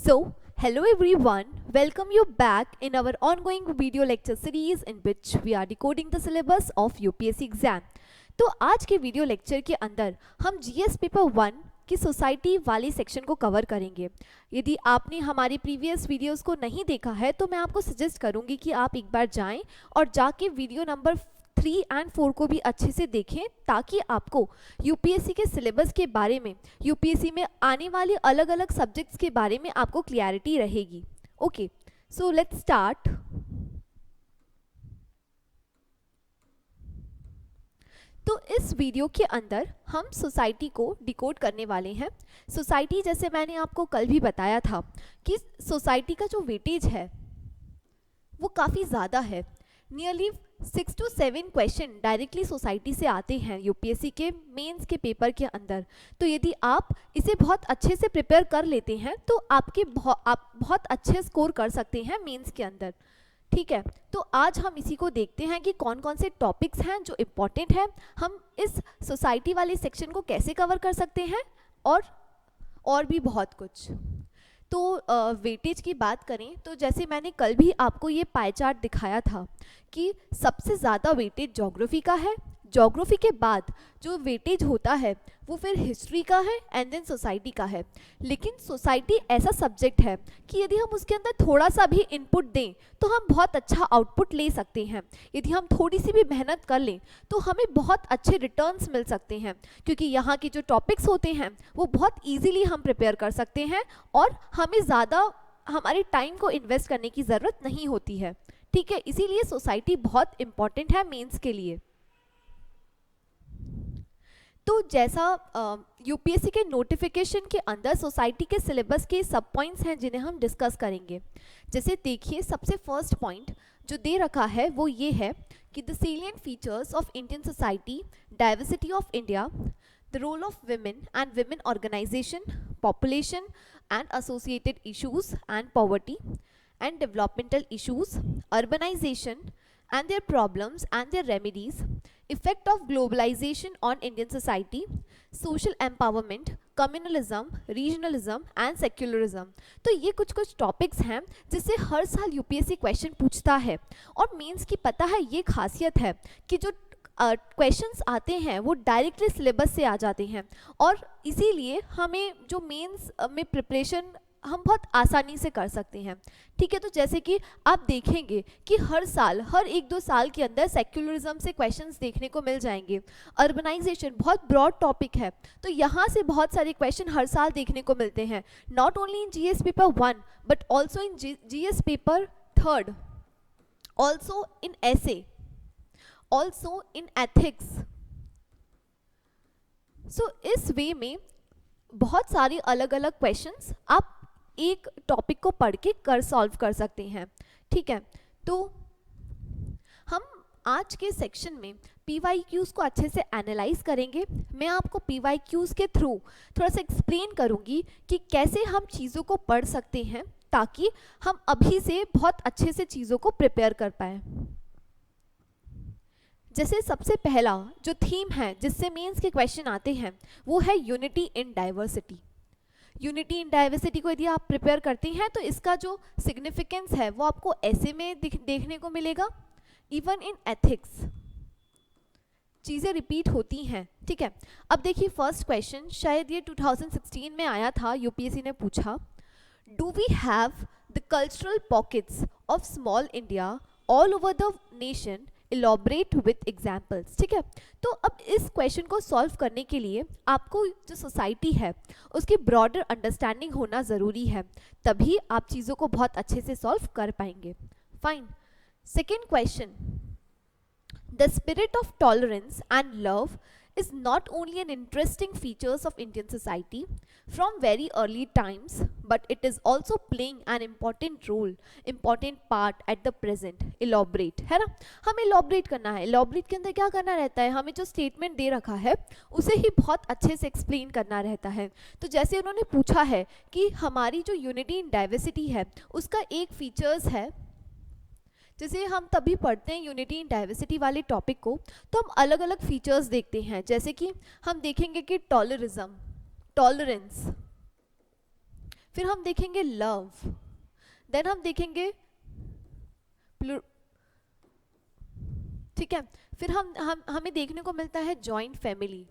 So, hello everyone, welcome you back in our ongoing video lecture series in which we are decoding the syllabus of UPSC exam. तो आज के video lecture के अंदर हम GS paper 1 की society वाले section को cover करेंगे। यदि आपने हमारी प्रीवियस वीडियोस को नहीं देखा है तो मैं आपको सजेस्ट करूंगी कि आप एक बार जाएं और जाके वीडियो नंबर 3 एंड 4 को भी अच्छे से देखें ताकि आपको यूपीएससी के सिलेबस के बारे में, यूपीएससी में आने वाले अलग अलग सब्जेक्ट्स के बारे में आपको क्लियरिटी रहेगी। Okay, so let's start. तो इस वीडियो के अंदर हम सोसाइटी को डिकोड करने वाले हैं। सोसाइटी, जैसे मैंने आपको कल भी बताया था कि सोसाइटी का जो वेटेज है वो काफ़ी ज़्यादा है। Nearly 6 to 7 question directly society से आते हैं यूपीएससी के मेंस के पेपर के अंदर। तो यदि आप इसे बहुत अच्छे से प्रिपेयर कर लेते हैं तो आप बहुत अच्छे स्कोर कर सकते हैं मेंस के अंदर। ठीक है, तो आज हम इसी को देखते हैं कि कौन कौन से टॉपिक्स हैं जो इम्पोर्टेंट हैं, हम इस सोसाइटी वाले सेक्शन को कैसे कवर कर सकते हैं और भी बहुत कुछ। तो वेटेज की बात करें तो जैसे मैंने कल भी आपको ये पाई चार्ट दिखाया था कि सबसे ज़्यादा वेटेज ज्योग्राफी का है। ज्योग्राफी के बाद जो वेटेज होता है वो फिर हिस्ट्री का है एंड देन सोसाइटी का है। लेकिन सोसाइटी ऐसा सब्जेक्ट है कि यदि हम उसके अंदर थोड़ा सा भी इनपुट दें तो हम बहुत अच्छा आउटपुट ले सकते हैं। यदि हम थोड़ी सी भी मेहनत कर लें तो हमें बहुत अच्छे रिटर्न्स मिल सकते हैं, क्योंकि यहाँ के जो टॉपिक्स होते हैं वो बहुत ईजीली हम प्रिपेयर कर सकते हैं और हमें ज़्यादा हमारे टाइम को इन्वेस्ट करने की ज़रूरत नहीं होती है। ठीक है, इसीलिए सोसाइटी बहुत इम्पॉर्टेंट है मेंस के लिए। तो जैसा यूपीएससी के नोटिफिकेशन के अंदर सोसाइटी के सिलेबस के सब पॉइंट्स हैं जिन्हें हम डिस्कस करेंगे। जैसे देखिए, सबसे फर्स्ट पॉइंट जो दे रखा है वो ये है कि the salient features of Indian society, diversity of India, the role of women and women organization, population and associated issues and poverty and developmental issues, urbanization and their problems and their remedies, effect of globalization on Indian society, social empowerment, communalism, regionalism and secularism। तो ये कुछ topics हैं जिससे हर साल UPSC question पूछता है और mains की पता है ये खासियत है कि जो क्वेश्चंस आते हैं वो डायरेक्टली सिलेबस से आ जाते हैं और इसीलिए हमें जो मेंस में प्रिपरेशन हम बहुत आसानी से कर सकते हैं। ठीक है, तो जैसे कि आप देखेंगे कि हर साल, हर 1-2 साल के अंदर सेक्युलरिज्म से क्वेश्चंस देखने को मिल जाएंगे। अर्बनाइजेशन बहुत ब्रॉड टॉपिक है, तो यहाँ से बहुत सारे क्वेश्चन हर साल देखने को मिलते हैं, not only in GS paper 1 but also in GS paper 3, also in essay, also in ethics. So इस वे में बहुत सारे अलग अलग क्वेश्चंस आप एक टॉपिक को पढ़ के सॉल्व कर सकते हैं। ठीक है, तो हम आज के सेक्शन में पीवाईक्यूज को अच्छे से एनालाइज करेंगे। मैं आपको पीवाईक्यूज के थ्रू थोड़ा सा एक्सप्लेन करूंगी कि कैसे हम चीज़ों को पढ़ सकते हैं ताकि हम अभी से बहुत अच्छे से चीज़ों को प्रिपेयर कर पाए। जैसे सबसे पहला जो थीम है जिससे मेंस के क्वेश्चन आते हैं वो है unity in diversity. Unity in diversity को यदि आप प्रिपेयर करते हैं तो इसका जो सिग्निफिकेंस है वो आपको ऐसे में देखने को मिलेगा। इवन इन एथिक्स चीज़ें रिपीट होती हैं। ठीक है, अब देखिए फर्स्ट क्वेश्चन, शायद ये 2016 में आया था, यूपीएससी ने पूछा, do we have the cultural pockets of small India all over the nation, elaborate with examples. ठीक है, तो अब इस क्वेश्चन को सॉल्व करने के लिए आपको जो सोसाइटी है उसकी ब्रॉडर अंडरस्टैंडिंग होना ज़रूरी है, तभी आप चीज़ों को बहुत अच्छे से सॉल्व कर पाएंगे। Fine, second question, the spirit of tolerance and love is not only an interesting features of Indian society from very early times, but it is also playing an important part at the present। Elaborate है ना, हमें elaborate करना है। elaborate के अंदर क्या करना रहता है, हमें जो statement दे रखा है उसे ही बहुत अच्छे से explain करना रहता है। तो जैसे उन्होंने पूछा है कि हमारी जो unity in diversity है उसका एक features है, जैसे हम तभी पढ़ते हैं यूनिटी इन डाइवर्सिटी वाले टॉपिक को तो हम अलग अलग फीचर्स देखते हैं। जैसे कि हम देखेंगे कि टॉलरेंस, फिर हम देखेंगे लव, देन हम देखेंगे ठीक है, फिर हमें देखने को मिलता है जॉइंट फैमिली।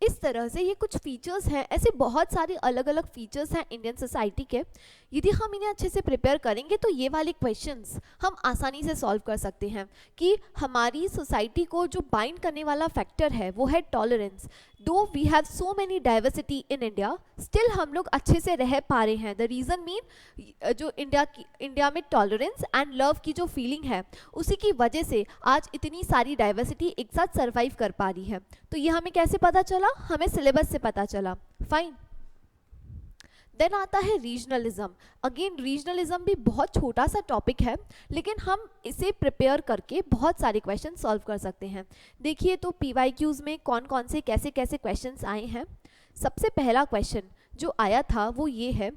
इस तरह से ये कुछ फीचर्स हैं, ऐसे बहुत सारे अलग अलग फीचर्स हैं इंडियन सोसाइटी के। यदि हम इन्हें अच्छे से प्रिपेयर करेंगे तो ये वाले क्वेश्चंस हम आसानी से सॉल्व कर सकते हैं कि हमारी सोसाइटी को जो बाइंड करने वाला फैक्टर है वो है tolerance. Though we have so many diversity in India, still हम लोग अच्छे से रह पा रहे हैं। द रीज़न मीन जो इंडिया में टॉलरेंस एंड लव की जो फीलिंग है उसी की वजह से आज इतनी सारी डाइवर्सिटी एक साथ सर्वाइव कर पा रही है। तो ये हमें कैसे पता चला? हमें सिलेबस से पता चला। फाइन। देन आता है रीजनलिज्म। अगेन रीजनलिज्म भी बहुत छोटा सा टॉपिक है, लेकिन हम इसे प्रिपेयर करके बहुत सारे क्वेश्चन सॉल्व कर सकते हैं। देखिए तो PYQs में कौन कौन से कैसे कैसे क्वेश्चंस आए हैं। सबसे पहला क्वेश्चन जो आया था वो ये है,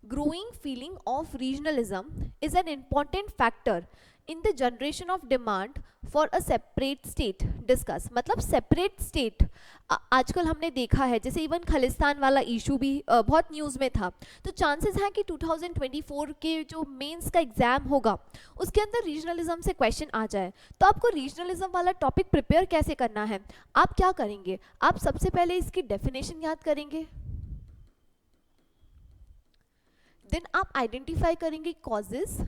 growing feeling of regionalism is an important factor in the generation of demand for a separate state discuss. मतलब सेपरेट स्टेट आजकल हमने देखा है, जैसे इवन खालिस्तान वाला इशू भी बहुत न्यूज़ में था। तो चांसेस हैं कि 2024 के जो मेंस का एग्ज़ाम होगा उसके अंदर रीजनलिज्म से क्वेश्चन आ जाए। तो आपको रीजनलिज्म वाला टॉपिक प्रिपेयर कैसे करना है? आप क्या करेंगे? आप सबसे पहले इसकी डेफिनेशन याद करेंगे, देन आप आइडेंटिफाई करेंगे कॉजेज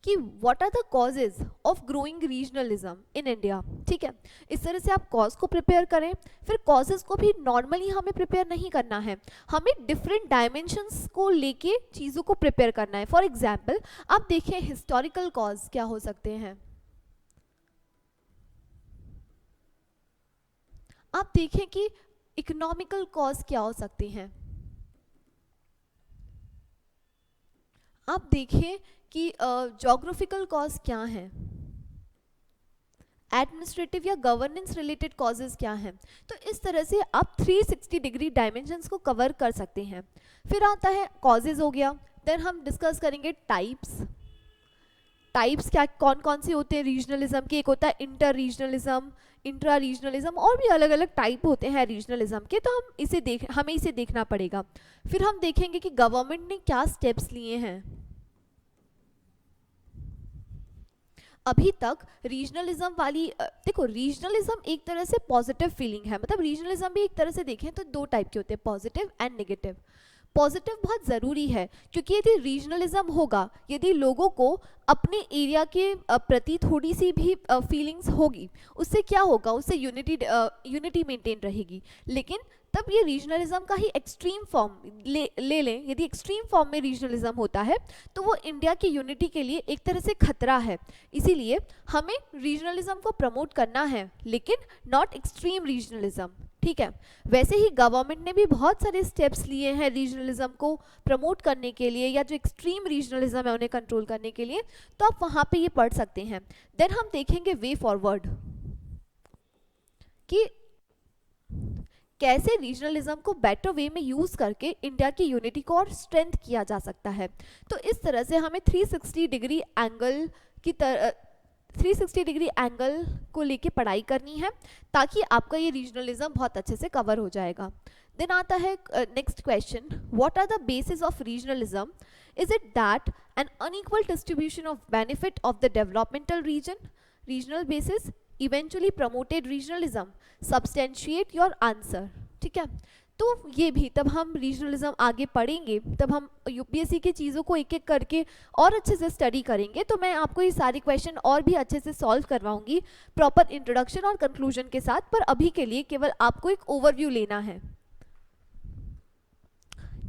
कि what are the causes of growing regionalism in India. ठीक है, इस तरह से आप कॉज को प्रिपेयर करें। फिर कॉजेज को भी नॉर्मली हमें प्रिपेयर नहीं करना है, हमें डिफरेंट डायमेंशंस को लेके चीज़ों को प्रिपेयर करना है। फॉर एग्जाम्पल आप देखें हिस्टोरिकल कॉज क्या हो सकते हैं, आप देखें कि इकोनॉमिकल कॉज क्या हो सकते हैं, आप देखें कि जोग्राफिकल कॉज क्या हैं, एडमिनिस्ट्रेटिव या गवर्नेंस रिलेटेड कॉजेज क्या हैं। तो इस तरह से आप 360 डिग्री डायमेंशंस को कवर कर सकते हैं। फिर आता है कॉजेज हो गया, देन हम डिस्कस करेंगे टाइप्स। टाइप्स क्या कौन कौन से होते हैं रीजनलिज्म के? एक होता है इंटर रीजनलिज्म, इंट्रा रीजनलिज्म, और भी अलग अलग टाइप होते हैं रीजनलिज्म के। तो हमें इसे देखना पड़ेगा। फिर हम देखेंगे कि गवर्नमेंट ने क्या स्टेप्स लिए हैं। अभी तक रीजनलिज्म वाली देखो, रीजनलिज्म एक तरह से पॉजिटिव फीलिंग है। मतलब रीजनलिज्म भी एक तरह से देखें तो दो टाइप के होते हैं, पॉजिटिव एंड नेगेटिव। पॉजिटिव बहुत ज़रूरी है, क्योंकि यदि रीजनलिज्म होगा, यदि लोगों को अपने एरिया के प्रति थोड़ी सी भी फीलिंग्स होगी, उससे क्या होगा? उससे यूनिटी मेंटेन रहेगी। लेकिन तब ये रीजनलिज्म का ही एक्सट्रीम फॉर्म ले लें, यदि एक्सट्रीम फॉर्म में रीजनलिज्म होता है तो वो इंडिया की यूनिटी के लिए एक तरह से खतरा है। इसीलिए हमें रीजनलिज्म को प्रमोट करना है, लेकिन नॉट एक्सट्रीम रीजनलिज्म। ठीक है, वैसे ही गवर्नमेंट ने भी बहुत सारे स्टेप्स लिए हैं रीजनलिज्म को प्रमोट करने के लिए, या जो एक्सट्रीम रीजनलिज्म है उन्हें कंट्रोल करने के लिए। तो आप वहाँ पे ये पढ़ सकते हैं। देन हम देखेंगे वे फॉरवर्ड कि कैसे रीजनलिज्म को बेटर वे में यूज़ करके इंडिया की यूनिटी को और स्ट्रेंथ किया जा सकता है। तो इस तरह से हमें 360 डिग्री एंगल की 360 डिग्री एंगल को लेके पढ़ाई करनी है, ताकि आपका ये रीजनलिज्म बहुत अच्छे से कवर हो जाएगा। देन आता है next question, what are the basis of regionalism? Is it that an unequal distribution of benefit of the developmental regional basis eventually promoted regionalism? Substantiate your answer. ठीक है, तो ये भी तब हम रीजनलिज्म आगे पढ़ेंगे, तब हम यूपीएससी की चीज़ों को एक एक करके और अच्छे से स्टडी करेंगे। तो मैं आपको ये सारे क्वेश्चन और भी अच्छे से सॉल्व करवाऊंगी प्रॉपर इंट्रोडक्शन और कंक्लूजन के साथ। पर अभी के लिए केवल आपको एक ओवरव्यू लेना है।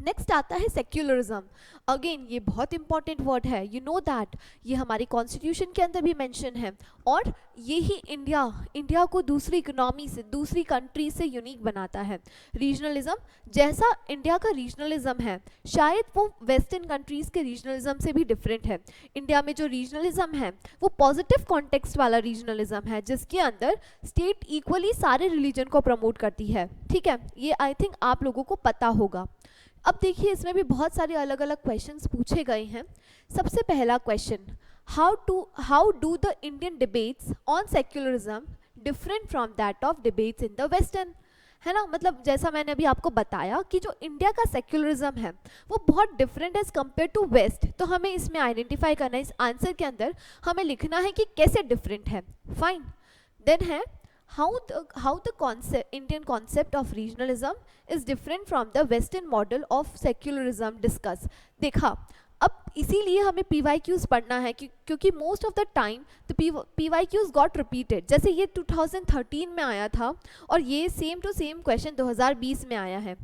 नेक्स्ट आता है सेक्युलरिज्म। अगेन ये बहुत इंपॉर्टेंट वर्ड है, यू नो दैट ये हमारे कॉन्स्टिट्यूशन के अंदर भी मेंशन है, और ये ही इंडिया को दूसरी इकोनॉमी से, दूसरी कंट्री से यूनिक बनाता है। रीजनलिज्म जैसा इंडिया का रीजनलिज्म है, शायद वो वेस्टर्न कंट्रीज़ के रीजनलिज्म से भी डिफरेंट है। इंडिया में जो रीजनलिज्म है वो पॉजिटिव कॉन्टेक्स्ट वाला रीजनलिज्म है, जिसके अंदर स्टेट इक्वली सारे रिलीजन को प्रमोट करती है। ठीक है, ये आई थिंक आप लोगों को पता होगा। अब देखिए इसमें भी बहुत सारे अलग अलग क्वेश्चंस पूछे गए हैं। सबसे पहला question, how do the Indian debates on secularism different from that of debates in the western? है ना। मतलब जैसा मैंने अभी आपको बताया कि जो इंडिया का सेक्युलरिज्म है वो बहुत different as compare to west, तो हमें इसमें आइडेंटिफाई करना है, इस आंसर के अंदर हमें लिखना है कि कैसे डिफरेंट है। फाइन। देन है how the concept Indian concept of regionalism is different from the Western model of secularism discuss। देखा, अब इसीलिए हमें PYQs पढ़ना है क्योंकि most of the time the PYQs got repeated. जैसे ये 2013 में आया था और ये सेम टू सेम क्वेश्चन 2020 में आया है।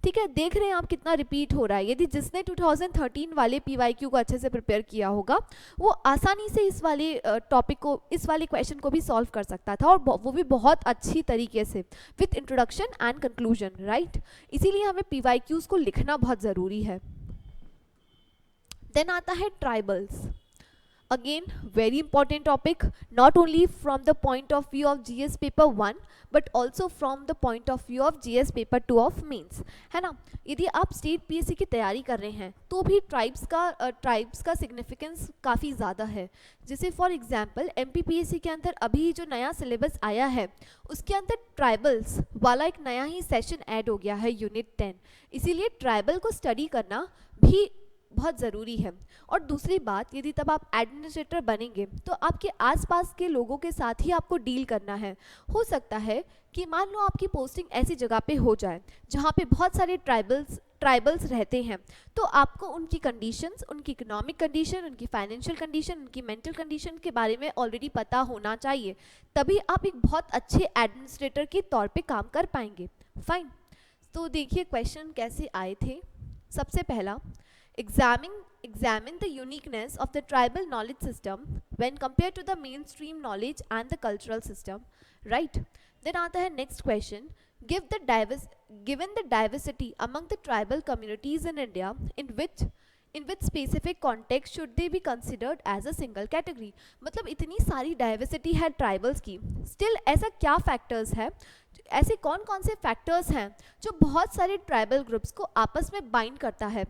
ठीक है, देख रहे हैं आप कितना रिपीट हो रहा है। यदि जिसने 2013 वाले PYQ को अच्छे से प्रिपेयर किया होगा वो आसानी से इस वाले टॉपिक को, इस वाले क्वेश्चन को भी सॉल्व कर सकता था, और वो भी बहुत अच्छी तरीके से with introduction and conclusion, right. इसीलिए हमें PYQs को लिखना बहुत ज़रूरी है। देन आता है tribals. Again, very important topic, not only from the point of view of GS paper 1 but also from the point of view of GS paper 2 of means, है ना। यदि आप स्टेट PSC की तैयारी कर रहे हैं तो भी ट्राइब्स का सिग्निफिकेंस काफ़ी ज़्यादा है। जैसे फॉर एग्जांपल MPPSC के अंदर अभी जो नया सिलेबस आया है उसके अंदर ट्राइबल्स वाला एक नया ही सेशन ऐड हो गया है, यूनिट 10। इसीलिए ट्राइबल को स्टडी करना भी बहुत ज़रूरी है। और दूसरी बात, यदि तब आप एडमिनिस्ट्रेटर बनेंगे तो आपके आसपास के लोगों के साथ ही आपको डील करना है। हो सकता है कि मान लो आपकी पोस्टिंग ऐसी जगह पे हो जाए जहाँ पे बहुत सारे ट्राइबल्स रहते हैं, तो आपको उनकी कंडीशंस, उनकी इकोनॉमिक कंडीशन, उनकी फाइनेंशियल कंडीशन, उनकी मेंटल कंडीशन के बारे में ऑलरेडी पता होना चाहिए, तभी आप एक बहुत अच्छे एडमिनिस्ट्रेटर के तौर पे काम कर पाएंगे। फाइन। तो देखिए क्वेश्चन कैसे आए थे। सबसे पहला, examine the uniqueness of the tribal knowledge system when compared to the mainstream knowledge and the cultural system, right। then आता है next question, given the diversity among the tribal communities in India, in which specific context should they be considered as a single category। मतलब इतनी सारी diversity है tribals की, still ऐसा क्या factors है, ऐसे कौन कौन से फैक्टर्स हैं जो बहुत सारे ट्राइबल ग्रुप्स को आपस में बाइंड करता है,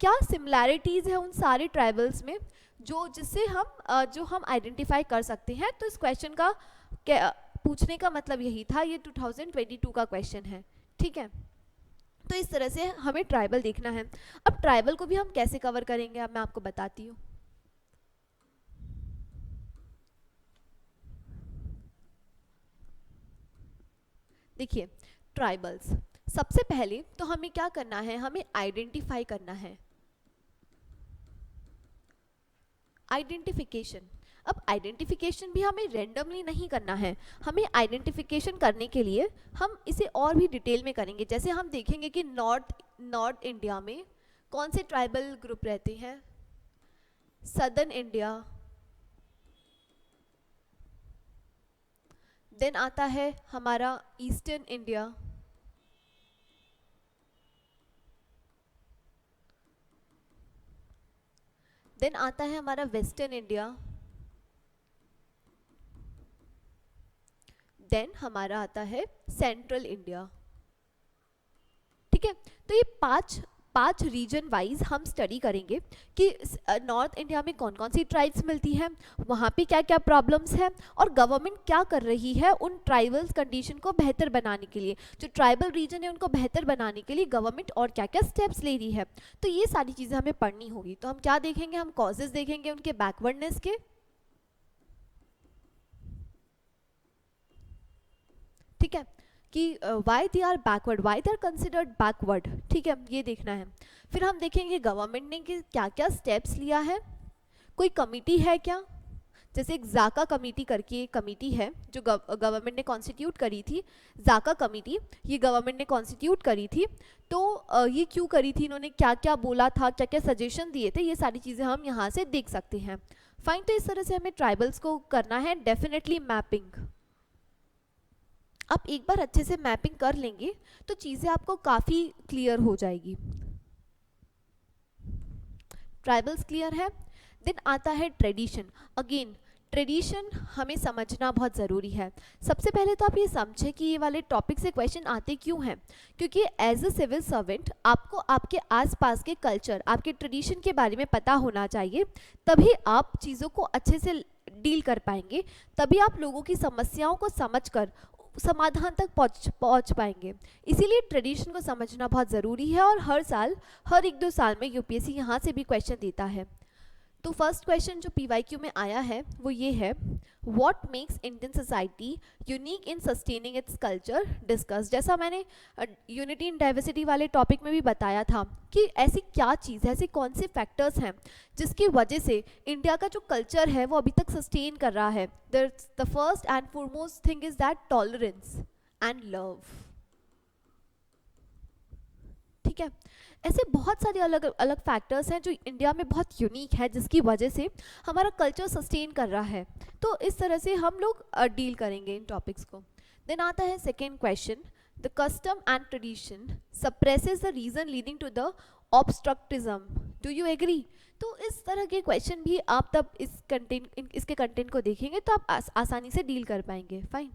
क्या सिमिलैरिटीज़ है उन सारे ट्राइबल्स में जिससे हम आइडेंटिफाई कर सकते हैं। तो इस क्वेश्चन का पूछने का मतलब यही था, ये 2022 का क्वेश्चन है। ठीक है, तो इस तरह से हमें ट्राइबल देखना है। अब ट्राइबल को भी हम कैसे कवर करेंगे, अब मैं आपको बताती हूँ। देखिए ट्राइबल्स, सबसे पहले तो हमें क्या करना है, हमें आइडेंटिफाई करना है। आइडेंटिफिकेशन, अब आइडेंटिफिकेशन भी हमें रेंडमली नहीं करना है, हमें आइडेंटिफिकेशन करने के लिए हम इसे और भी डिटेल में करेंगे। जैसे हम देखेंगे कि नॉर्थ इंडिया में कौन से ट्राइबल ग्रुप रहते हैं, सदर्न इंडिया, देन आता है हमारा ईस्टर्न इंडिया, देन आता है हमारा वेस्टर्न इंडिया, देन हमारा आता है सेंट्रल इंडिया। ठीक है, तो ये पांच रीजन वाइज हम स्टडी करेंगे कि नॉर्थ इंडिया में कौन कौन सी ट्राइब्स मिलती हैं, वहाँ पे क्या क्या प्रॉब्लम्स हैं, और गवर्नमेंट क्या कर रही है उन ट्राइबल्स कंडीशन को बेहतर बनाने के लिए, जो ट्राइबल रीजन है उनको बेहतर बनाने के लिए गवर्नमेंट और क्या क्या स्टेप्स ले रही है। तो ये सारी चीज़ें हमें पढ़नी होगी। तो हम क्या देखेंगे, हम कॉजेज देखेंगे उनके बैकवर्डनेस के, ठीक है, कि why they are backward, why they are considered backward. ठीक है, ये देखना है। फिर हम देखेंगे गवर्नमेंट ने क्या क्या स्टेप्स लिया है, कोई कमिटी है क्या, जैसे एक जाका कमेटी करके एक कमेटी है जो गवर्नमेंट ने कॉन्स्टिट्यूट करी थी, जाका कमेटी, ये गवर्नमेंट ने कॉन्स्टिट्यूट करी थी। तो ये क्यों करी थी, इन्होंने क्या क्या बोला था, क्या क्या सजेशन दिए थे, ये सारी चीज़ें हम यहाँ से देख सकते हैं। फाइन, तो इस तरह से हमें ट्राइबल्स को करना है डेफिनेटली मैपिंग। आप एक बार अच्छे से मैपिंग कर लेंगे तो चीज़ें आपको काफ़ी क्लियर हो जाएगी। ट्राइबल्स क्लियर है। देन आता है ट्रेडिशन। अगेन ट्रेडिशन हमें समझना बहुत ज़रूरी है। सबसे पहले तो आप ये समझें कि ये वाले टॉपिक से क्वेश्चन आते क्यों हैं, क्योंकि एज अ सिविल सर्वेंट आपको आपके आसपास के कल्चर, आपके ट्रेडिशन के बारे में पता होना चाहिए, तभी आप चीज़ों को अच्छे से डील कर पाएंगे, तभी आप लोगों की समस्याओं को समझकर समाधान तक पहुंच पाएंगे। इसीलिए ट्रेडिशन को समझना बहुत ज़रूरी है और हर साल, हर 1-2 साल में यूपीएससी यहाँ से भी क्वेश्चन देता है। तो फर्स्ट क्वेश्चन जो पीवाईक्यू में आया है वो ये है, what makes Indian society unique in sustaining its culture discuss. जैसा मैंने यूनिटी इन डाइवर्सिटी वाले टॉपिक में भी बताया था कि ऐसी क्या चीज़ है, ऐसे कौन से फैक्टर्स हैं जिसकी वजह से इंडिया का जो कल्चर है वो अभी तक सस्टेन कर रहा है। The first and foremost thing is that tolerance and love. ठीक है, ऐसे बहुत सारे अलग अलग फैक्टर्स हैं जो इंडिया में बहुत यूनिक है, जिसकी वजह से हमारा कल्चर सस्टेन कर रहा है। तो इस तरह से हम लोग डील करेंगे इन टॉपिक्स को। देन आता है second question, the custom and tradition suppresses the reason leading to the obscurantism, do you agree. तो इस तरह के क्वेश्चन भी आप तब इसके कंटेंट को देखेंगे तो आप आसानी से डील कर पाएंगे। फाइन।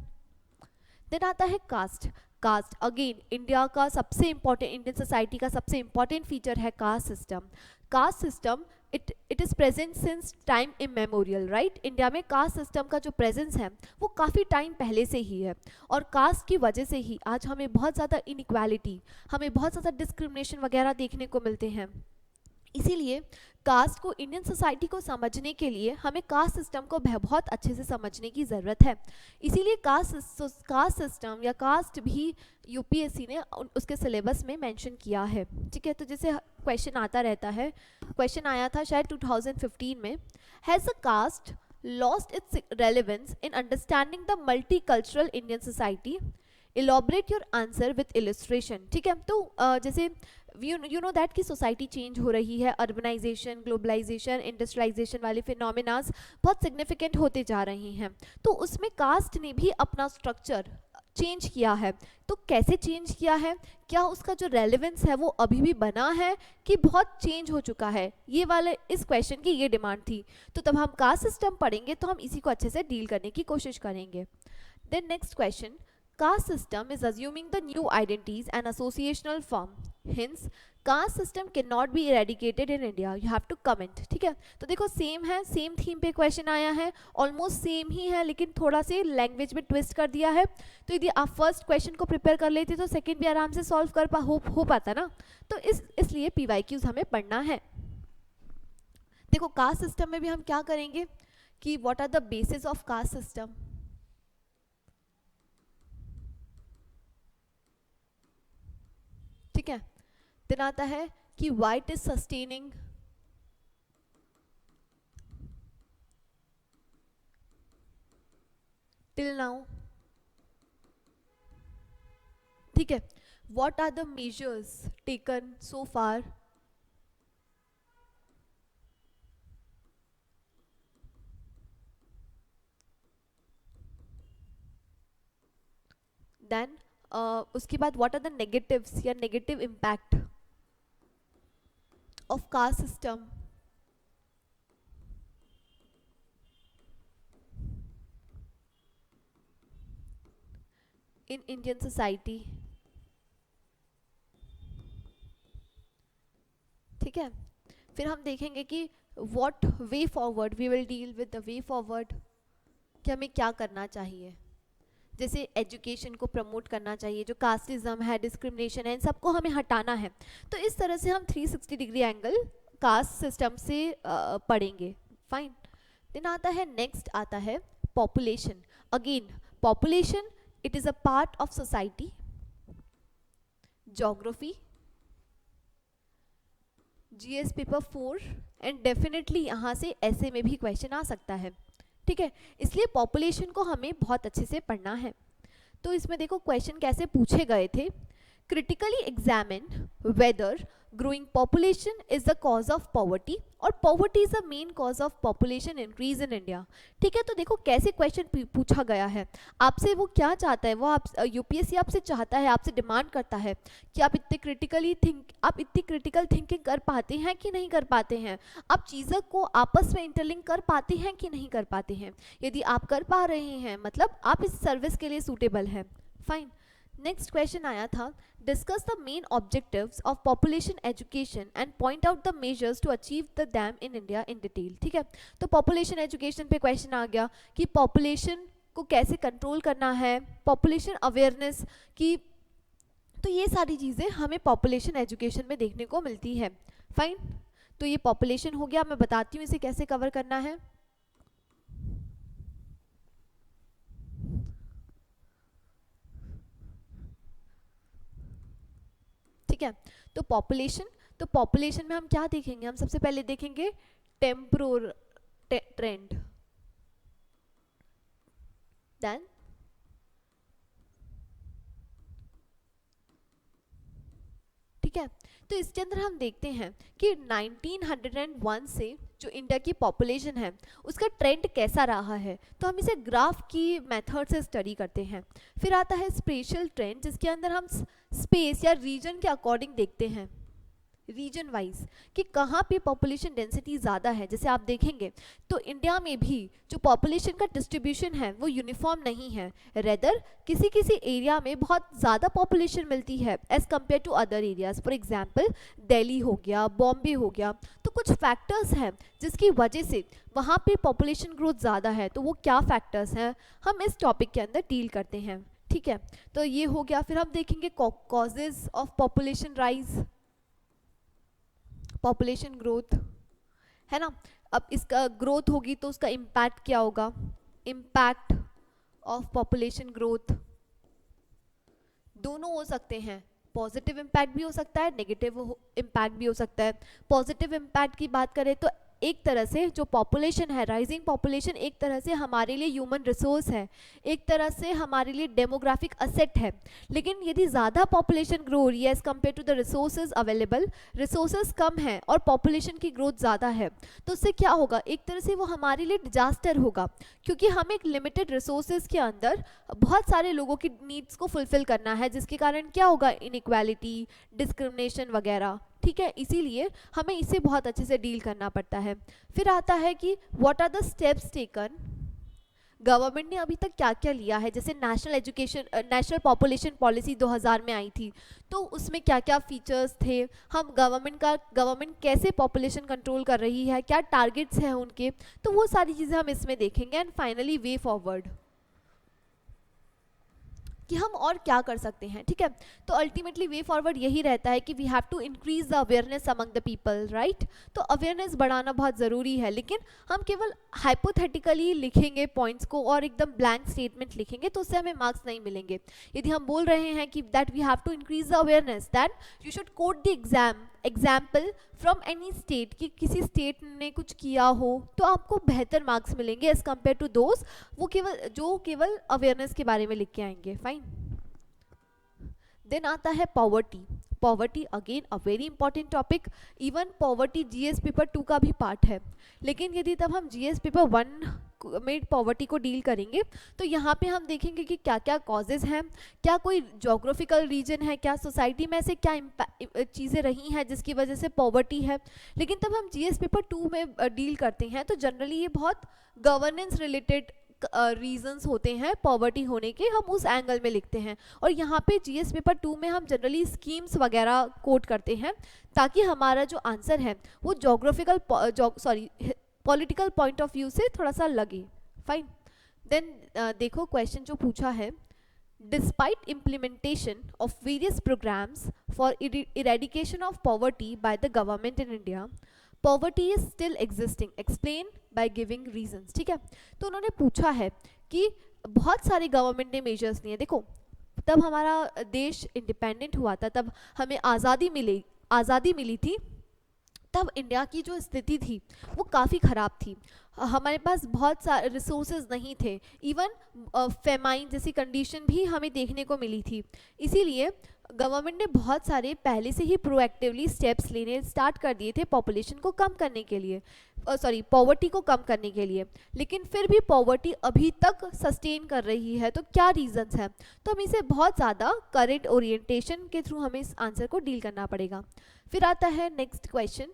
देन आता है कास्ट। कास्ट अगेन इंडिया का सबसे इम्पॉर्टेंट, इंडियन सोसाइटी का सबसे इम्पॉर्टेंट फीचर है caste system. Caste system it is present since time immemorial, right. India में कास्ट सिस्टम का जो प्रेजेंस है वो काफ़ी टाइम पहले से ही है और कास्ट की वजह से ही आज हमें बहुत ज़्यादा इनइक्वालिटी, हमें बहुत ज़्यादा डिस्क्रिमिनेशन वगैरह देखने को मिलते हैं। इसीलिए कास्ट को, इंडियन सोसाइटी को समझने के लिए हमें कास्ट सिस्टम को बहुत अच्छे से समझने की ज़रूरत है। इसीलिए कास्ट सिस्टम या कास्ट भी यूपीएससी ने उसके सिलेबस में मेंशन किया है। ठीक है, तो जैसे क्वेश्चन आता रहता है, क्वेश्चन आया था शायद 2015 में, has a caste lost its relevance in understanding the multicultural Indian society, elaborate your answer with illustration. ठीक है, तो जैसे यू नो दैट कि सोसाइटी चेंज हो रही है, अर्बनाइजेशन, ग्लोबलाइजेशन, इंडस्ट्रियलाइजेशन वाले फिनोमिनास बहुत सिग्निफिकेंट होते जा रहे हैं। तो उसमें कास्ट ने भी अपना स्ट्रक्चर चेंज किया है। तो कैसे चेंज किया है, क्या उसका जो रेलेवेंस है वो अभी भी बना है कि बहुत चेंज हो चुका है, ये वाले इस क्वेश्चन की ये डिमांड थी। तो तब हम कास्ट सिस्टम पढ़ेंगे तो हम इसी को अच्छे से डील करने की कोशिश करेंगे। Then next question, caste system is assuming the new identities and associational form, hence caste system cannot be eradicated in India, you have to comment। ठीक है, तो देखो सेम है, सेम थीम पे क्वेश्चन आया है, ऑलमोस्ट सेम ही है लेकिन थोड़ा से लैंग्वेज में ट्विस्ट कर दिया है। तो यदि आप फर्स्ट क्वेश्चन को प्रिपेयर कर लेते तो सेकंड भी आराम से सॉल्व कर हो पाता ना। तो इसलिए पीवाईक्यूज हमें पढ़ना है। देखो कास्ट सिस्टम में भी हम क्या करेंगे कि what are the basis of caste system. ठीक है, दिन आता है कि why it is sustaining till now. ठीक है, what are the measures taken so far. Then उसके बाद व्हाट आर द नेगेटिव्स या negative impact of caste system in Indian society. ठीक है, फिर हम देखेंगे कि what way forward, we will deal with the way forward कि हमें क्या करना चाहिए। जैसे एजुकेशन को प्रमोट करना चाहिए, जो कास्टिज्म है, डिस्क्रिमिनेशन है, इन सबको हमें हटाना है। तो इस तरह से हम 360 डिग्री एंगल कास्ट सिस्टम से पढ़ेंगे। फाइन। देन आता है, नेक्स्ट आता है population. Again population it is a part of society, geography, GS paper 4 and definitely यहाँ से ऐसे में भी क्वेश्चन आ सकता है। ठीक है, इसलिए पॉपुलेशन को हमें बहुत अच्छे से पढ़ना है। तो इसमें देखो क्वेश्चन कैसे पूछे गए थे, critically examine whether growing population is the cause of poverty और poverty is the main cause of population increase in India. ठीक है, तो देखो कैसे क्वेश्चन पूछा गया है, आपसे वो क्या चाहता है, वो आप यूपीएससी आपसे चाहता है, आपसे डिमांड करता है कि आप इतनी क्रिटिकल थिंकिंग कर पाते हैं कि नहीं कर पाते हैं, आप चीज़ों को आपस में इंटरलिंक कर पाते हैं कि नहीं कर पाते हैं। यदि आप कर पा रहे हैं मतलब आप इस सर्विस के लिए सूटेबल हैं। फाइन। नेक्स्ट क्वेश्चन आया था, discuss the main objectives of population education and point out the measures to achieve the them in India in detail. ठीक है, तो पॉपुलेशन एजुकेशन पे क्वेश्चन आ गया कि पॉपुलेशन को कैसे कंट्रोल करना है, पॉपुलेशन अवेयरनेस की, तो ये सारी चीज़ें हमें पॉपुलेशन एजुकेशन में देखने को मिलती है। फाइन, तो ये पॉपुलेशन हो गया, मैं बताती हूँ इसे कैसे कवर करना है। ठीक है, तो पॉपुलेशन में हम क्या देखेंगे, हम सबसे पहले देखेंगे टेम्पोरल ट्रेंड, देन ठीक है, तो इसके अंदर हम देखते हैं कि 1901 से जो इंडिया की पॉपुलेशन है उसका ट्रेंड कैसा रहा है, तो हम इसे ग्राफ की मेथड से स्टडी करते हैं। फिर आता है स्पेशल ट्रेंड, जिसके अंदर हम स्पेस या रीजन के अकॉर्डिंग देखते हैं, रीजन वाइज कि कहाँ पे पॉपुलेशन डेंसिटी ज़्यादा है। जैसे आप देखेंगे तो इंडिया में भी जो पॉपुलेशन का डिस्ट्रीब्यूशन है वो यूनिफॉर्म नहीं है, रेदर किसी किसी एरिया में बहुत ज़्यादा पॉपुलेशन मिलती है as compare to other areas. For example Delhi हो गया, बॉम्बे हो गया, तो कुछ फैक्टर्स हैं जिसकी वजह से वहाँ पे पॉपुलेशन ग्रोथ ज़्यादा है। तो वो क्या फैक्टर्स हैं, हम इस टॉपिक के अंदर डील करते हैं। ठीक है, तो ये हो गया। फिर हम देखेंगे causes of population rise, population growth, है ना। अब इसका ग्रोथ होगी तो उसका इम्पैक्ट क्या होगा, इम्पैक्ट ऑफ पॉपुलेशन ग्रोथ दोनों हो सकते हैं, पॉजिटिव इम्पैक्ट भी हो सकता है, नेगेटिव इम्पैक्ट भी हो सकता है। पॉजिटिव इम्पैक्ट की बात करें तो एक तरह से जो पॉपुलेशन है, राइजिंग पॉपुलेशन एक तरह से हमारे लिए ह्यूमन रिसोर्स है, एक तरह से हमारे लिए डेमोग्राफिक असेट है। लेकिन यदि ज़्यादा पॉपुलेशन ग्रो हो रही है as compare to the resources available, resources कम है और पॉपुलेशन की ग्रोथ ज़्यादा है, तो उससे क्या होगा, एक तरह से वो हमारे लिए डिजास्टर होगा, क्योंकि हम एक लिमिटेड रिसोर्सेज के अंदर बहुत सारे लोगों की नीड्स को फुलफिल करना है, जिसके कारण क्या होगा, इनइक्वालिटी, डिस्क्रिमिनेशन वगैरह। ठीक है, इसीलिए हमें इसे बहुत अच्छे से डील करना पड़ता है। फिर आता है कि what are the steps taken, government ने अभी तक क्या क्या लिया है। जैसे नेशनल पॉपुलेशन पॉलिसी 2000 में आई थी, तो उसमें क्या क्या फीचर्स थे, हम गवर्नमेंट कैसे पॉपुलेशन कंट्रोल कर रही है, क्या टारगेट्स हैं उनके, तो वो सारी चीज़ें हम इसमें देखेंगे। एंड फाइनली वे फॉरवर्ड, कि हम और क्या कर सकते हैं। ठीक है, तो अल्टीमेटली वे फॉरवर्ड यही रहता है कि we have to increase the awareness among the people, right. तो अवेयरनेस बढ़ाना बहुत ज़रूरी है, लेकिन हम केवल हाइपोथेटिकली लिखेंगे पॉइंट्स को और एकदम ब्लैंक स्टेटमेंट लिखेंगे तो उससे हमें मार्क्स नहीं मिलेंगे। यदि हम बोल रहे हैं कि that we have to increase the awareness, that you should quote the example from any state, कि किसी स्टेट ने कुछ किया हो तो आपको बेहतर मार्क्स मिलेंगे एज कम्पेयर टू दोज वो केवल अवेयरनेस के बारे में लिख के आएंगे। फाइन, देन आता है poverty again a very important topic. Even poverty GS paper 2 का भी पार्ट है, लेकिन यदि तब हम जीएस पेपर 1 में पॉवर्टी को डील करेंगे तो यहाँ पे हम देखेंगे कि क्या क्या कॉजेज हैं, क्या कोई जोग्राफिकल रीजन है, क्या सोसाइटी में ऐसे क्या चीज़ें रही हैं जिसकी वजह से पॉवर्टी है। लेकिन तब हम जीएस पेपर 2 में डील करते हैं तो जनरली ये बहुत गवर्नेंस रिलेटेड रीजंस होते हैं पॉवर्टी होने के, हम उस एंगल में लिखते हैं। और यहाँ पे जीएस पेपर 2 में हम जनरली स्कीम्स वगैरह कोट करते हैं ताकि हमारा जो आंसर है वो पॉलिटिकल पॉइंट ऑफ व्यू से थोड़ा सा लगे। फाइन, देन देखो क्वेश्चन जो पूछा है, despite implementation of various programmes for eradication of poverty by the government in India, poverty is still existing, explain by giving reasons. ठीक है, तो उन्होंने पूछा है कि बहुत सारे गवर्नमेंट ने मेजर्स लिए। देखो तब हमारा देश इंडिपेंडेंट हुआ था, तब हमें आज़ादी मिली थी, तब इंडिया की जो स्थिति थी वो काफ़ी ख़राब थी, हमारे पास बहुत सारे रिसोर्सेज नहीं थे, इवन फेमाइन जैसी कंडीशन भी हमें देखने को मिली थी। इसीलिए गवर्नमेंट ने बहुत सारे पहले से ही प्रोएक्टिवली स्टेप्स लेने स्टार्ट कर दिए थे पॉपुलेशन को कम करने के लिए, पॉवर्टी को कम करने के लिए। लेकिन फिर भी पॉवर्टी अभी तक सस्टेन कर रही है, तो क्या रीजंस हैं, तो हम इसे बहुत ज़्यादा करेंट ओरिएंटेशन के थ्रू हमें इस आंसर को डील करना पड़ेगा। फिर आता है next question,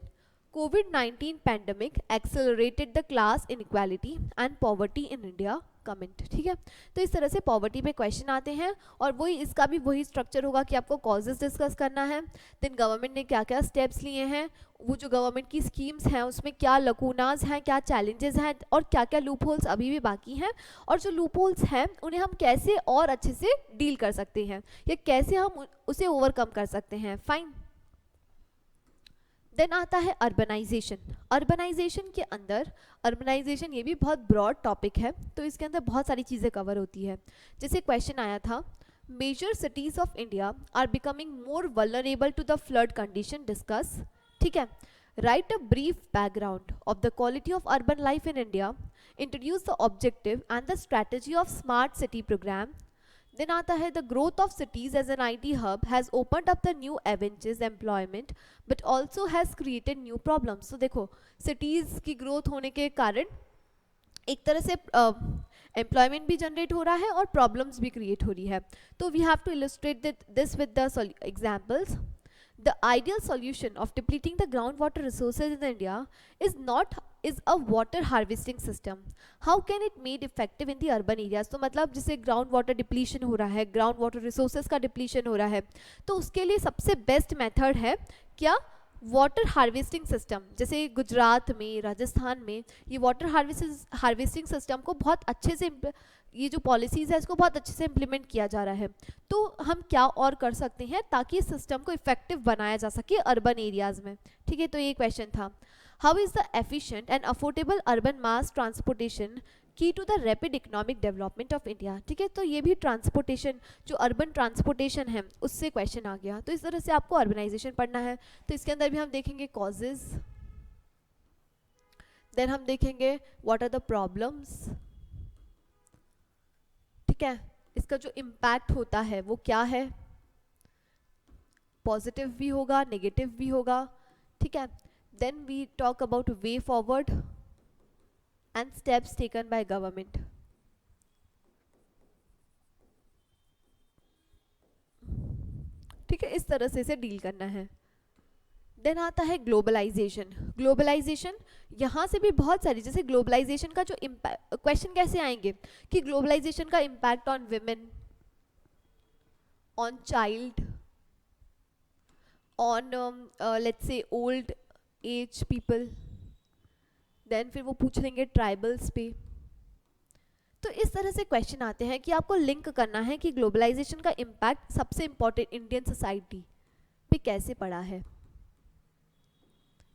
COVID-19 pandemic accelerated the class inequality and poverty in India. Comment, ठीक है। तो इस तरह से पॉवर्टी पे क्वेश्चन आते हैं और वही इसका भी वही स्ट्रक्चर होगा कि आपको कॉजेज डिस्कस करना है, देन गवर्नमेंट ने क्या क्या स्टेप्स लिए हैं, वो जो गवर्नमेंट की स्कीम्स हैं उसमें क्या लकूनाज हैं, क्या चैलेंजेस हैं और क्या क्या लूप होल्स अभी भी बाकी हैं, और जो लूप होल्स हैं उन्हें हम कैसे और अच्छे से डील कर सकते हैं या कैसे हम उसे ओवरकम कर सकते हैं। फाइन। देन आता है अर्बनाइजेशन। अर्बनाइजेशन के अंदर, अर्बनाइजेशन ये भी बहुत ब्रॉड टॉपिक है, तो इसके अंदर बहुत सारी चीज़ें कवर होती है। जैसे क्वेश्चन आया था, major cities of India are becoming more vulnerable to the flood condition, discuss, ठीक है। Write a brief background of the quality of urban life in India, introduce the objective and the strategy of smart city programme. Then आता है, the growth of cities as an IT hub has opened up the new avenues employment but also has created new problems. तो देखो, cities की growth होने के कारण एक तरह से एम्प्लॉयमेंट भी जनरेट हो रहा है और प्रॉब्लम्स भी क्रिएट हो रही है। तो we have to illustrate this with the examples. The ideal solution of depleting the groundwater resources in India is a water harvesting system. How can it made effective in the urban areas? तो मतलब जैसे ground water depletion हो रहा है, ground water resources का depletion हो रहा है, तो उसके लिए सबसे बेस्ट मेथड है क्या? Water harvesting system. जैसे गुजरात में, राजस्थान में ये वाटर हार्वेस्टिंग सिस्टम को बहुत अच्छे से, ये जो पॉलिसीज़ है इसको बहुत अच्छे से इम्प्लीमेंट किया जा रहा है। तो हम क्या और कर सकते हैं ताकि इस सिस्टम को इफेक्टिव बनाया जा सके अर्बन एरियाज़ में, ठीक है। तो ये क्वेश्चन था, how is the efficient and affordable urban mass transportation key to the rapid economic development of India, ठीक है। तो ये भी ट्रांसपोर्टेशन, जो अर्बन ट्रांसपोर्टेशन है उससे क्वेश्चन आ गया। तो इस तरह से आपको अर्बनाइजेशन पढ़ना है। तो इसके अंदर भी हम देखेंगे कॉजेज, देन हम देखेंगे व्हाट आर द प्रॉब्लम्स, ठीक है। इसका जो इम्पैक्ट होता है वो क्या है, पॉजिटिव भी होगा, नेगेटिव भी होगा, ठीक है। Then we talk about way forward and steps taken by government. ठीक है, इस तरह से इसे डील करना है। देन आता है ग्लोबलाइजेशन। ग्लोबलाइजेशन यहाँ से भी बहुत सारी, जैसे ग्लोबलाइजेशन का जो इम्पैक्ट, क्वेश्चन कैसे आएंगे कि ग्लोबलाइजेशन का impact on women, on child, on let's say old age people, then फिर वो पूछ लेंगे ट्राइबल्स पे। तो इस तरह से क्वेश्चन आते हैं कि आपको लिंक करना है कि ग्लोबलाइजेशन का इम्पैक्ट सबसे इम्पॉर्टेंट इंडियन सोसाइटी पे कैसे पड़ा है,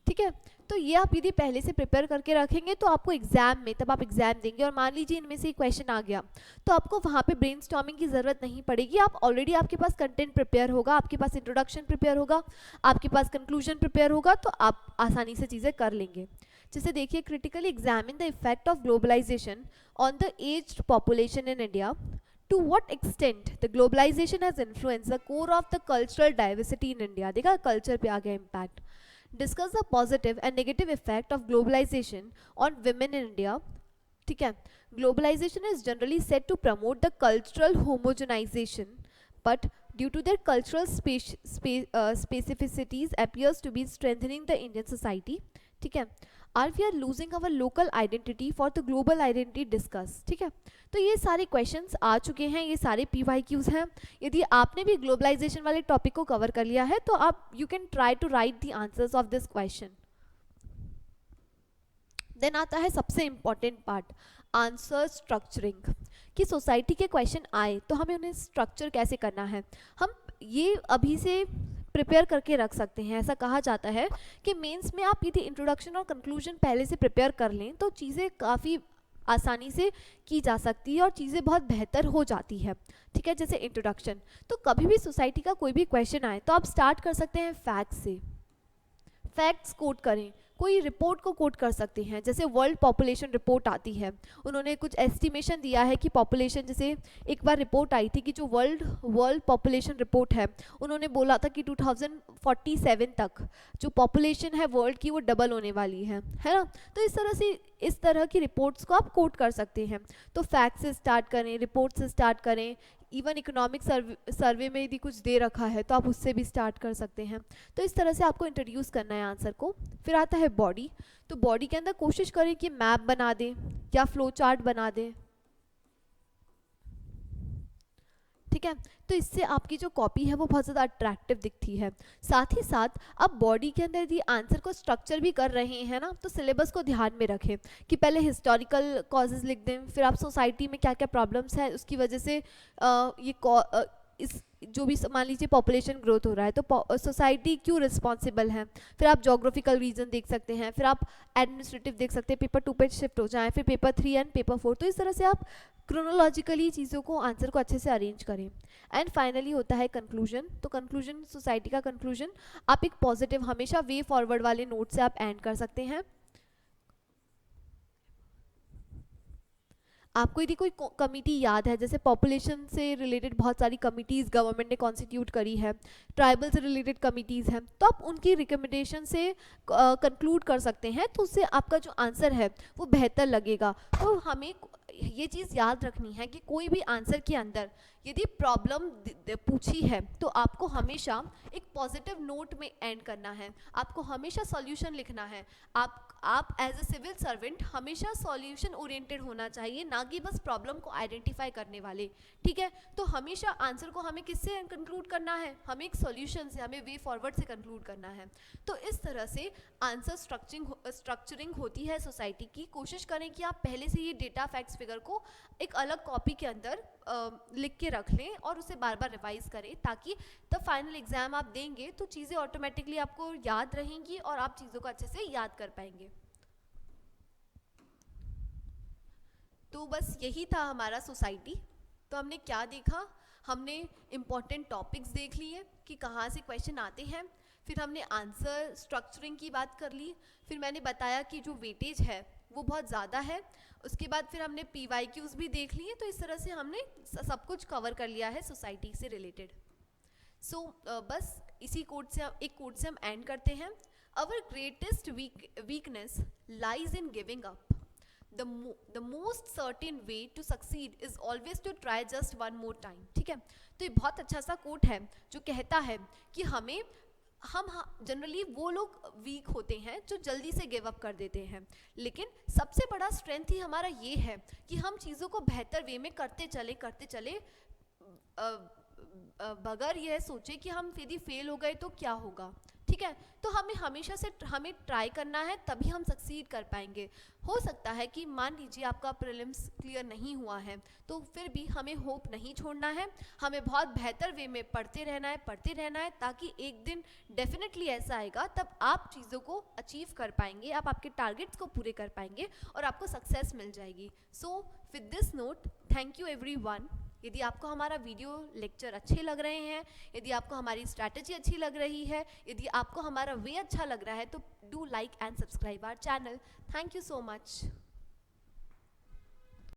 ठीक है। तो ये आप यदि पहले से प्रिपेयर करके रखेंगे तो आपको एग्जाम में, तब आप एग्जाम देंगे और मान लीजिए इनमें से क्वेश्चन आ गया तो आपको वहाँ पे ब्रेनस्टॉर्मिंग की ज़रूरत नहीं पड़ेगी। आप ऑलरेडी, आपके पास कंटेंट प्रिपेयर होगा, आपके पास इंट्रोडक्शन प्रिपेयर होगा, आपके पास कंक्लूजन प्रिपेयर होगा, तो आप आसानी से चीज़ें कर लेंगे। जैसे देखिए, critically examine the effect of globalization on the aged population in India. To what extent the globalization has influenced the core of the cultural diversity in India? देखा, कल्चर पे आ गया impact. Discuss the positive and negative effect of globalization on women in India, ठीक है। Globalization is generally said to promote the cultural homogenization, but due to their cultural specificities appears to be strengthening the Indian society, ठीक है। Are we are losing our local identity for the global identity discuss, ठीक है। तो ये सारे questions आ चुके हैं, ये सारे PYQs हैं। यदि आपने भी ग्लोबलाइजेशन वाले टॉपिक को कवर कर लिया है तो आप you can try to write the answers of this question. Then आता है सबसे इम्पॉर्टेंट पार्ट, आंसर स्ट्रक्चरिंग, कि सोसाइटी के क्वेश्चन आए तो हमें उन्हें स्ट्रक्चर कैसे करना है। हम ये अभी से प्रिपेयर करके रख सकते हैं। ऐसा कहा जाता है कि मेंस में आप यदि इंट्रोडक्शन और कंक्लूजन पहले से प्रिपेयर कर लें तो चीज़ें काफ़ी आसानी से की जा सकती है और चीज़ें बहुत बेहतर हो जाती है, ठीक है। जैसे इंट्रोडक्शन, तो कभी भी सोसाइटी का कोई भी क्वेश्चन आए तो आप स्टार्ट कर सकते हैं फैक्ट्स से, फैक्ट्स कोट करें, कोई रिपोर्ट को कोट कर सकते हैं। जैसे वर्ल्ड पॉपुलेशन रिपोर्ट आती है, उन्होंने कुछ एस्टिमेशन दिया है कि पॉपुलेशन, जैसे एक बार रिपोर्ट आई थी कि जो वर्ल्ड पॉपुलेशन रिपोर्ट है, उन्होंने बोला था कि 2047 तक जो पॉपुलेशन है वर्ल्ड की वो डबल होने वाली है ना। तो इस तरह की रिपोर्ट्स को आप कोट कर सकते हैं। तो फैक्ट से स्टार्ट करें, रिपोर्ट से स्टार्ट करें, इवन इकोनॉमिक सर्वे में यदि कुछ दे रखा है तो आप उससे भी स्टार्ट कर सकते हैं। तो इस तरह से आपको इंट्रोड्यूस करना है आंसर को। फिर आता है बॉडी। तो बॉडी के अंदर कोशिश करें कि मैप बना दें या फ्लो चार्ट बना दें, ठीक है। तो इससे आपकी जो कॉपी है वो बहुत ज़्यादा अट्रैक्टिव दिखती है। साथ ही साथ अब बॉडी के अंदर यदि आंसर को स्ट्रक्चर भी कर रहे हैं ना, तो सिलेबस को ध्यान में रखें कि पहले हिस्टोरिकल कॉजेज़ लिख दें, फिर आप सोसाइटी में क्या क्या प्रॉब्लम्स है उसकी वजह से इस जो भी मान लीजिए पॉपुलेशन ग्रोथ हो रहा है तो सोसाइटी क्यों रिस्पॉन्सिबल है, फिर आप जोग्राफिकल रीजन देख सकते हैं, फिर आप एडमिनिस्ट्रेटिव देख सकते हैं, पेपर 2 पे शिफ्ट हो जाएं, फिर पेपर 3 एंड पेपर 4। तो इस तरह से आप क्रोनोलॉजिकली चीज़ों को आंसर को अच्छे से अरेंज करें। एंड फाइनली होता है कंक्लूजन। तो कंक्लूजन, सोसाइटी का कंक्लूजन आप एक पॉजिटिव हमेशा वे फॉरवर्ड वाले नोट से आप एंड कर सकते हैं। आपको यदि कोई कमिटी याद है, जैसे पॉपुलेशन से रिलेटेड बहुत सारी कमिटीज़ गवर्नमेंट ने कॉन्स्टिट्यूट करी है, ट्राइबल से रिलेटेड कमिटीज़ हैं, तो आप उनकी रिकमेंडेशन से कंक्लूड कर सकते हैं, तो उससे आपका जो आंसर है वो बेहतर लगेगा। तो हमें ये चीज़ याद रखनी है कि कोई भी आंसर के अंदर यदि प्रॉब्लम पूछी है तो आपको हमेशा एक पॉजिटिव नोट में एंड करना है, आपको हमेशा सॉल्यूशन लिखना है। आप एज ए सिविल सर्वेंट हमेशा सॉल्यूशन ओरिएंटेड होना चाहिए, ना कि बस प्रॉब्लम को आइडेंटिफाई करने वाले, ठीक है। तो हमेशा आंसर को हमें किससे कंक्लूड करना है, हमें एक सॉल्यूशन से, हमें वे फॉरवर्ड से कंक्लूड करना है। तो इस तरह से आंसर स्ट्रक्चरिंग होती है सोसाइटी की। कोशिश करें कि आप पहले से ये डेटा फैक्ट्स फिगर को एक अलग कॉपी के अंदर लिख के रख लें और उसे बार बार रिवाइज करें, ताकि तब फाइनल एग्जाम आप देंगे तो चीज़ें ऑटोमेटिकली आपको याद रहेंगी और आप चीज़ों को अच्छे से याद कर पाएंगे। तो बस यही था हमारा सोसाइटी। तो हमने क्या देखा, हमने इम्पॉर्टेंट टॉपिक्स देख लिए कि कहाँ से क्वेश्चन आते हैं, फिर हमने आंसर स्ट्रक्चरिंग की बात कर ली, फिर मैंने बताया कि जो वेटेज है वो बहुत ज़्यादा है, उसके बाद फिर हमने PYQs भी देख लिए। तो इस तरह से हमने सब कुछ कवर कर लिया है सोसाइटी से रिलेटेड। सो बस इसी कोट से एक कोट से हम एंड करते हैं। Our greatest weakness lies in giving up. The most certain way to succeed is always to try just one more time। ठीक है, तो ये बहुत अच्छा सा कोट है जो कहता है कि हम जनरली वो लोग वीक होते हैं जो जल्दी से गिव अप कर देते हैं, लेकिन सबसे बड़ा स्ट्रेंथ ही हमारा ये है कि हम चीज़ों को बेहतर वे में करते चले बगैर यह सोचे कि हम यदि फेल हो गए तो क्या होगा। ठीक है, तो हमें हमेशा से हमें ट्राई करना है, तभी हम सक्सीड कर पाएंगे। हो सकता है कि मान लीजिए आपका प्रीलिम्स क्लियर नहीं हुआ है, तो फिर भी हमें होप नहीं छोड़ना है, हमें बहुत बेहतर वे में पढ़ते रहना है, ताकि एक दिन डेफिनेटली ऐसा आएगा तब आप चीज़ों को अचीव कर पाएंगे, आप आपके टारगेट्स को पूरे कर पाएंगे और आपको सक्सेस मिल जाएगी। So with this note, thank you everyone. यदि आपको हमारा वीडियो लेक्चर अच्छे लग रहे हैं, यदि आपको हमारी स्ट्रैटेजी अच्छी लग रही है, यदि आपको हमारा वे अच्छा लग रहा है, तो do like and subscribe our channel. Thank you so much.